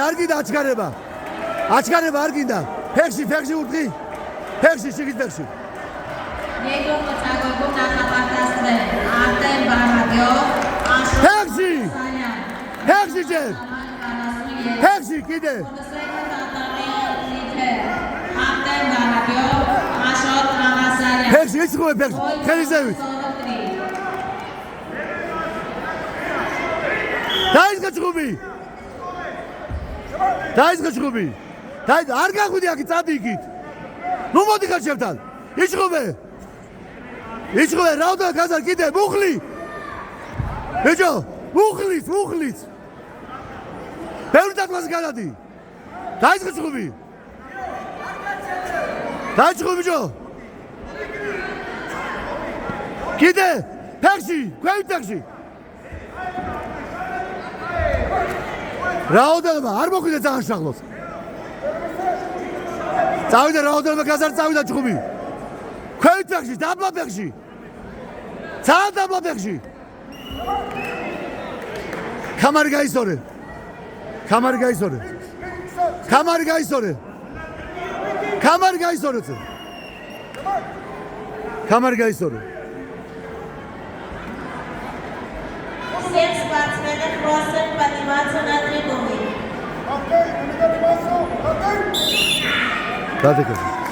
არ გინდა აჩქარება. აჩქარება არ გინდა. ფეხში ურტყი. ფეხში შიგით ფეხში. ფეხში ჯერ. ფეხში კიდე. ფეხში იცხოვე ფეხში. ხელისევით. დაიწყე ჭუბი. არ გაგვიდი აქ წადი იქით. ნუ მოდი გაჩევთან. იცხოვე. რაოდენობა გაზარ კიდე მუხლი. ბიჭო, მუხლიც. ბევრი დათვას გადადი. დაიწყე ჭუბი. დაიწყე ბიჭო. კიდე ფეხში, ქვევით ფეხში. რაოდენობა არ მოგვიდა ძალიან შაღლოს. წავიდა რაოდენობა გაზარ წავიდა ჭუბი. ქვევით ფეხში, დაბლა ფეხში. ძალიან დაბლა ფეხში. კამარი გაისორე. კამარი გაისორე. Всем спортсменам просим подниматься на трибуны. Дайте-ка.